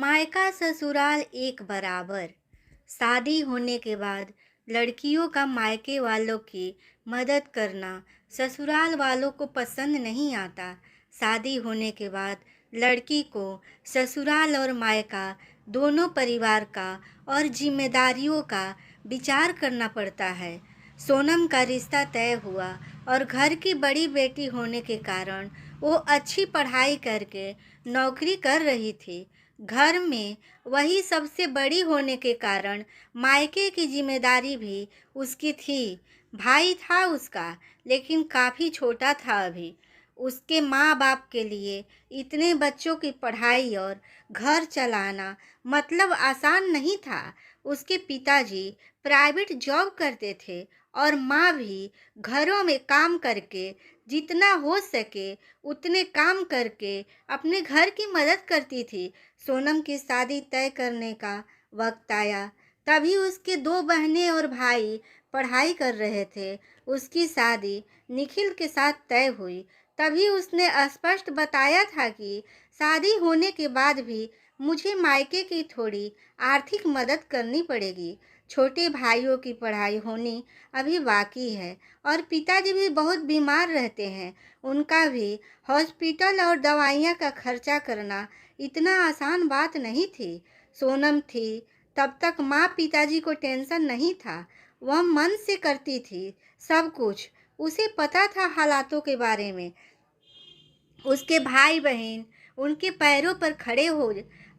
मायका ससुराल एक बराबर। शादी होने के बाद लड़कियों का मायके वालों की मदद करना ससुराल वालों को पसंद नहीं आता। शादी होने के बाद लड़की को ससुराल और मायका दोनों परिवार का और जिम्मेदारियों का विचार करना पड़ता है। सोनम का रिश्ता तय हुआ और घर की बड़ी बेटी होने के कारण वो अच्छी पढ़ाई करके नौकरी कर रही थी। घर में वही सबसे बड़ी होने के कारण मायके की जिम्मेदारी भी उसकी थी। भाई था उसका, लेकिन काफ़ी छोटा था अभी। उसके माँ बाप के लिए इतने बच्चों की पढ़ाई और घर चलाना मतलब आसान नहीं था। उसके पिताजी प्राइवेट जॉब करते थे और माँ भी घरों में काम करके जितना हो सके उतने काम करके अपने घर की मदद करती थी। सोनम की शादी तय करने का वक्त आया, तभी उसके दो बहनें और भाई पढ़ाई कर रहे थे। उसकी शादी निखिल के साथ तय हुई। तभी उसने स्पष्ट बताया था कि शादी होने के बाद भी मुझे मायके की थोड़ी आर्थिक मदद करनी पड़ेगी। छोटे भाइयों की पढ़ाई होनी अभी बाकी है और पिताजी भी बहुत बीमार रहते हैं। उनका भी हॉस्पिटल और दवाइयाँ का खर्चा करना इतना आसान बात नहीं थी। सोनम थी तब तक माँ पिताजी को टेंशन नहीं था। वह मन से करती थी सब कुछ। उसे पता था हालातों के बारे में। उसके भाई बहन उनके पैरों पर खड़े हो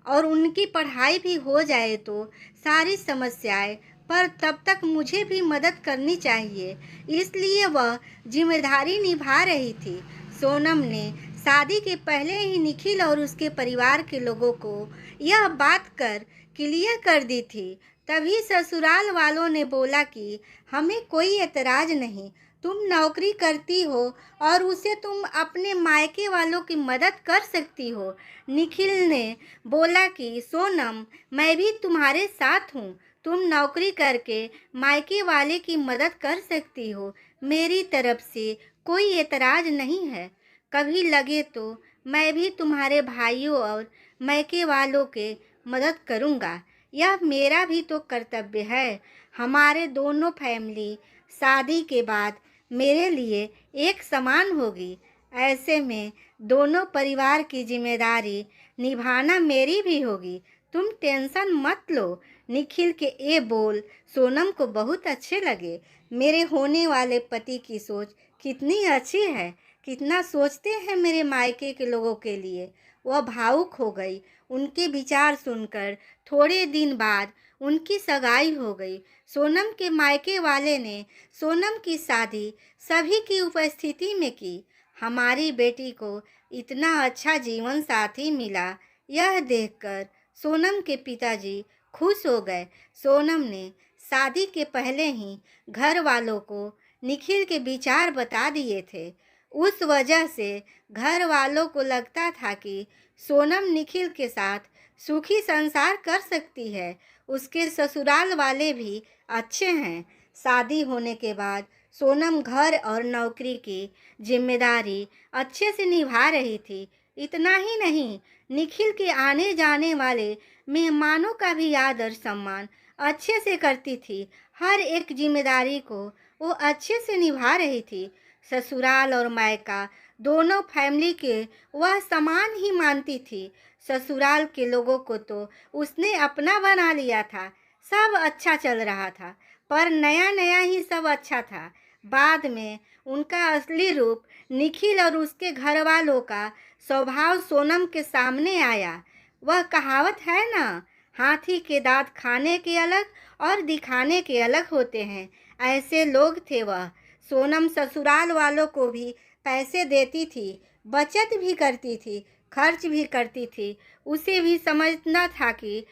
और उनकी पढ़ाई भी हो जाए तो सारी समस्याएं, पर तब तक मुझे भी मदद करनी चाहिए, इसलिए वह जिम्मेदारी निभा रही थी। सोनम ने शादी के पहले ही निखिल और उसके परिवार के लोगों को यह बात कर क्लियर कर दी थी। तभी ससुराल वालों ने बोला कि हमें कोई एतराज नहीं, तुम नौकरी करती हो और उसे तुम अपने मायके वालों की मदद कर सकती हो। निखिल ने बोला कि सोनम, मैं भी तुम्हारे साथ हूँ, तुम नौकरी करके मायके वाले की मदद कर सकती हो। मेरी तरफ से कोई एतराज नहीं है। कभी लगे तो मैं भी तुम्हारे भाइयों और मायके वालों के मदद करूँगा। यह मेरा भी तो कर्तव्य है। हमारे दोनों फैमिली शादी के बाद मेरे लिए एक समान होगी। ऐसे में दोनों परिवार की जिम्मेदारी निभाना मेरी भी होगी। तुम टेंशन मत लो। निखिल के ये बोल सोनम को बहुत अच्छे लगे। मेरे होने वाले पति की सोच कितनी अच्छी है, कितना सोचते हैं मेरे मायके के लोगों के लिए। वह भावुक हो गई। उनके विचार सुनकर थोड़े दिन बाद उनकी सगाई हो गई। सोनम के मायके वाले ने सोनम की शादी सभी की उपस्थिति में की। हमारी बेटी को इतना अच्छा जीवन साथी मिला, यह देखकर सोनम के पिताजी खुश हो गए। सोनम ने शादी के पहले ही घर वालों को निखिल के विचार बता दिए थे। उस वजह से घर वालों को लगता था कि सोनम निखिल के साथ सुखी संसार कर सकती है। उसके ससुराल वाले भी अच्छे हैं। शादी होने के बाद सोनम घर और नौकरी की जिम्मेदारी अच्छे से निभा रही थी। इतना ही नहीं, निखिल के आने जाने वाले मेहमानों का भी आदर सम्मान अच्छे से करती थी। हर एक जिम्मेदारी को वो अच्छे से निभा रही थी। ससुराल और मायका दोनों फैमिली के वह समान ही मानती थी। ससुराल के लोगों को तो उसने अपना बना लिया था। सब अच्छा चल रहा था, पर नया नया ही सब अच्छा था। बाद में उनका असली रूप निखिल और उसके घर वालों का स्वभाव सोनम के सामने आया। वह कहावत है ना, हाथी के दांत खाने के अलग और दिखाने के अलग होते हैं। ऐसे लोग थे वह। सोनम ससुराल वालों को भी पैसे देती थी, बचत भी करती थी, खर्च भी करती थी। उसे भी समझना था कि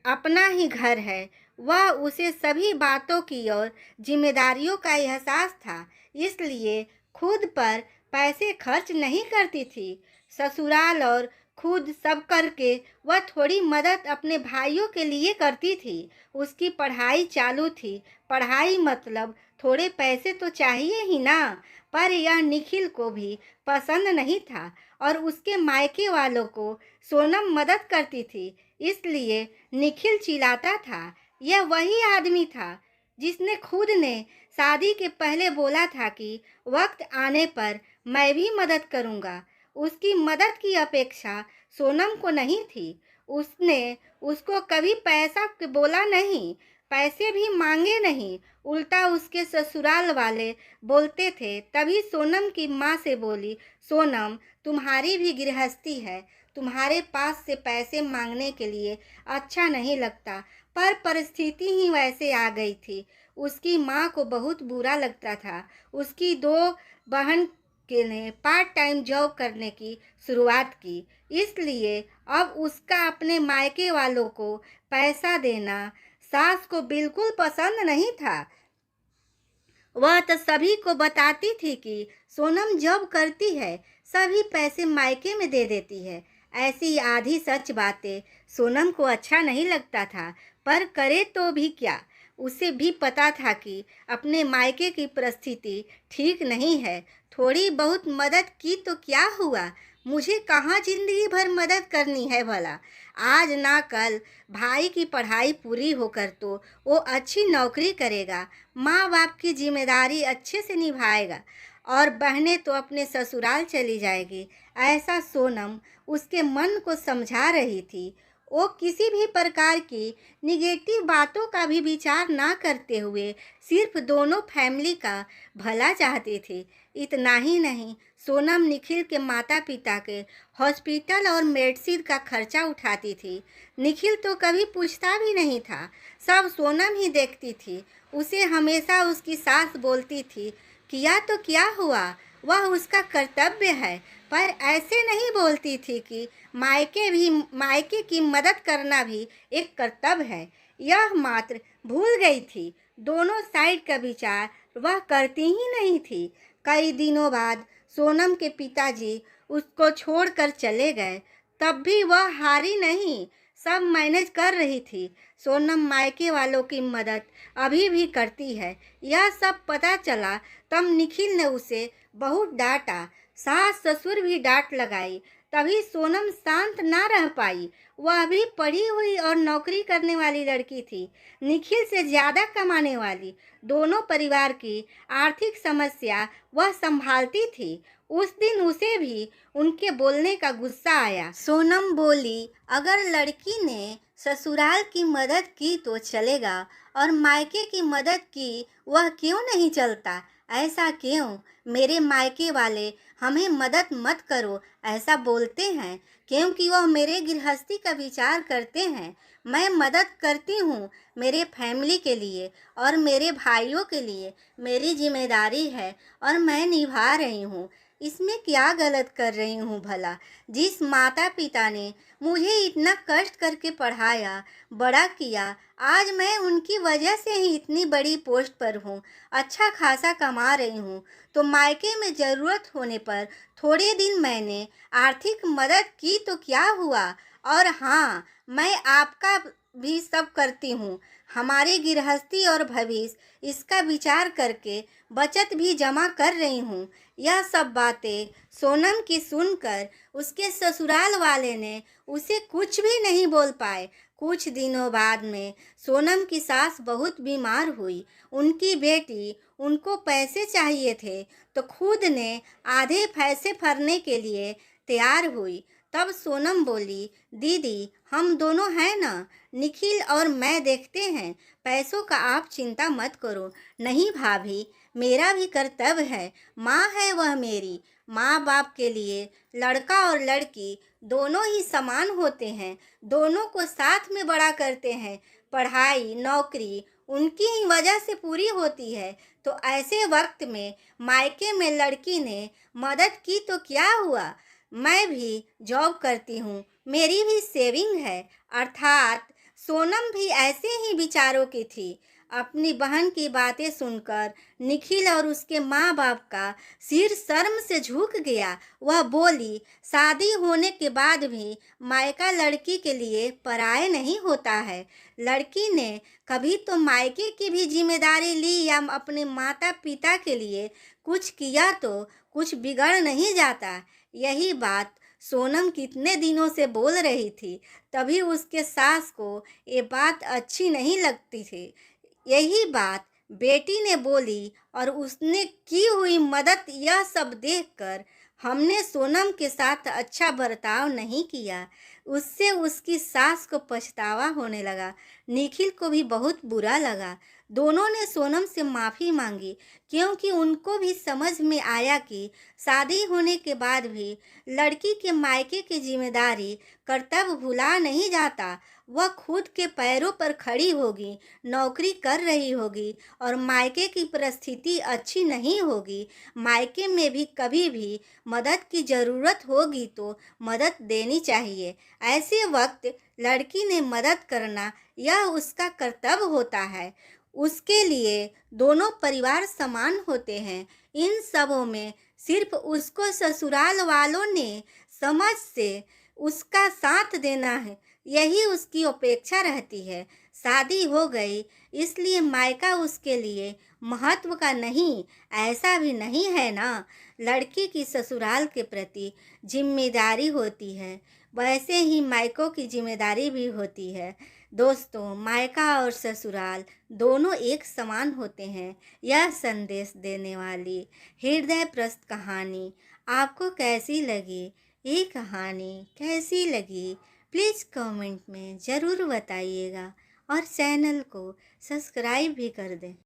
अपना ही घर है। वह उसे सभी बातों की और जिम्मेदारियों का एहसास था, इसलिए खुद पर पैसे खर्च नहीं करती थी। ससुराल और खुद सब करके वह थोड़ी मदद अपने भाइयों के लिए करती थी। उसकी पढ़ाई चालू थी। पढ़ाई मतलब थोड़े पैसे तो चाहिए ही ना। पर यह निखिल को भी पसंद नहीं था और उसके मायके वालों को सोनम मदद करती थी, इसलिए निखिल चिल्लाता था। यह वही आदमी था जिसने खुद ने शादी के पहले बोला था कि वक्त आने पर मैं भी मदद करूंगा। उसकी मदद की अपेक्षा सोनम को नहीं थी। उसने उसको कभी पैसा बोला नहीं, पैसे भी मांगे नहीं। उल्टा उसके ससुराल वाले बोलते थे। तभी सोनम की माँ से बोली, सोनम तुम्हारी भी गृहस्थी है, तुम्हारे पास से पैसे मांगने के लिए अच्छा नहीं लगता। पर परिस्थिति ही वैसे आ गई थी। उसकी माँ को बहुत बुरा लगता था। उसकी दो बहन के ने पार्ट टाइम जॉब करने की शुरुआत की, इसलिए अब उसका अपने मायके वालों को पैसा देना सास को बिल्कुल पसंद नहीं था। वह तो सभी को बताती थी कि सोनम जॉब करती है, सभी पैसे मायके में दे देती है। ऐसी आधी सच बातें सोनम को अच्छा नहीं लगता था, पर करे तो भी क्या। उसे भी पता था कि अपने मायके की परिस्थिति ठीक नहीं है। थोड़ी बहुत मदद की तो क्या हुआ, मुझे कहाँ जिंदगी भर मदद करनी है भला। आज ना कल भाई की पढ़ाई पूरी होकर तो वो अच्छी नौकरी करेगा, माँ बाप की जिम्मेदारी अच्छे से निभाएगा और बहनें तो अपने ससुराल चली जाएगी। ऐसा सोनम उसके मन को समझा रही थी। वो किसी भी प्रकार की निगेटिव बातों का भी विचार ना करते हुए सिर्फ दोनों फैमिली का भला चाहती थी। इतना ही नहीं, सोनम निखिल के माता पिता के हॉस्पिटल और मेडिसिन का खर्चा उठाती थी। निखिल तो कभी पूछता भी नहीं था, सब सोनम ही देखती थी। उसे हमेशा उसकी सास बोलती थी, किया तो क्या हुआ, वह उसका कर्तव्य है। पर ऐसे नहीं बोलती थी कि मायके की मदद करना भी एक कर्तव्य है। यह मात्र भूल गई थी। दोनों साइड का विचार वह करती ही नहीं थी। कई दिनों बाद सोनम के पिताजी उसको छोड़कर चले गए, तब भी वह हारी नहीं, सब मैनेज कर रही थी। सोनम मायके वालों की मदद अभी भी करती है। यह सब पता चला तब निखिल ने उसे बहुत डांटा, सास ससुर भी डांट लगाई। तभी सोनम शांत ना रह पाई। वह भी पढ़ी हुई और नौकरी करने वाली लड़की थी, निखिल से ज़्यादा कमाने वाली। दोनों परिवार की आर्थिक समस्या वह संभालती थी। उस दिन उसे भी उनके बोलने का गुस्सा आया। सोनम बोली, अगर लड़की ने ससुराल की मदद की तो चलेगा और मायके की मदद की वह क्यों नहीं चलता। ऐसा क्यों? मेरे मायके वाले हमें मदद मत करो ऐसा बोलते हैं क्योंकि वह मेरे गृहस्थी का विचार करते हैं। मैं मदद करती हूँ मेरे फैमिली के लिए और मेरे भाइयों के लिए। मेरी जिम्मेदारी है और मैं निभा रही हूँ। इसमें क्या गलत कर रही हूँ भला। जिस माता पिता ने मुझे इतना कष्ट करके पढ़ाया, बड़ा किया, आज मैं उनकी वजह से ही इतनी बड़ी पोस्ट पर हूँ, अच्छा खासा कमा रही हूँ। तो मायके में ज़रूरत होने पर थोड़े दिन मैंने आर्थिक मदद की तो क्या हुआ। और हाँ, मैं आपका भी सब करती हूँ। हमारी गृहस्थी और भविष्य इसका विचार करके बचत भी जमा कर रही हूँ। यह सब बातें सोनम की सुनकर उसके ससुराल वाले ने उसे कुछ भी नहीं बोल पाए। कुछ दिनों बाद में सोनम की सास बहुत बीमार हुई। उनकी बेटी उनको पैसे चाहिए थे तो खुद ने आधे पैसे भरने के लिए तैयार हुई। तब सोनम बोली, दीदी हम दोनों हैं ना, निखिल और मैं देखते हैं, पैसों का आप चिंता मत करो। नहीं भाभी, मेरा भी कर्तव्य है, माँ है वह मेरी। माँ बाप के लिए लड़का और लड़की दोनों ही समान होते हैं, दोनों को साथ में बड़ा करते हैं। पढ़ाई नौकरी उनकी ही वजह से पूरी होती है। तो ऐसे वक्त में मायके में लड़की ने मदद की तो क्या हुआ। मैं भी जॉब करती हूँ, मेरी भी सेविंग है। अर्थात सोनम भी ऐसे ही विचारों की थी। अपनी बहन की बातें सुनकर निखिल और उसके माँ बाप का सिर शर्म से झुक गया। वह बोली, शादी होने के बाद भी मायका लड़की के लिए पराये नहीं होता है। लड़की ने कभी तो मायके की भी जिम्मेदारी ली या अपने माता पिता के लिए कुछ किया तो कुछ बिगड़ नहीं जाता। यही बात सोनम कितने दिनों से बोल रही थी, तभी उसके सास को ये बात अच्छी नहीं लगती थी। यही बात बेटी ने बोली और उसने की हुई मदद, यह सब देखकर हमने सोनम के साथ अच्छा बर्ताव नहीं किया। उससे उसकी सास को पछतावा होने लगा। निखिल को भी बहुत बुरा लगा। दोनों ने सोनम से माफ़ी मांगी, क्योंकि उनको भी समझ में आया कि शादी होने के बाद भी लड़की के मायके की जिम्मेदारी, कर्तव्य भुला नहीं जाता। वह खुद के पैरों पर खड़ी होगी, नौकरी कर रही होगी और मायके की परिस्थिति अच्छी नहीं होगी। मायके में भी कभी भी मदद की ज़रूरत होगी तो मदद देनी चाहिए। ऐसे वक्त लड़की ने मदद करना, यह उसका कर्तव्य होता है। उसके लिए दोनों परिवार समान होते हैं। इन सबों में सिर्फ उसको ससुराल वालों ने समझ से उसका साथ देना है, यही उसकी अपेक्षा रहती है। शादी हो गई इसलिए मायका उसके लिए महत्व का नहीं, ऐसा भी नहीं है ना। लड़की की ससुराल के प्रति जिम्मेदारी होती है, वैसे ही मायकों की जिम्मेदारी भी होती है। दोस्तों, मायका और ससुराल दोनों एक समान होते हैं। यह संदेश देने वाली हृदयप्रस्त कहानी आपको कैसी लगी? ये कहानी कैसी लगी? प्लीज़ कमेंट में ज़रूर बताइएगा और चैनल को सब्सक्राइब भी कर दें।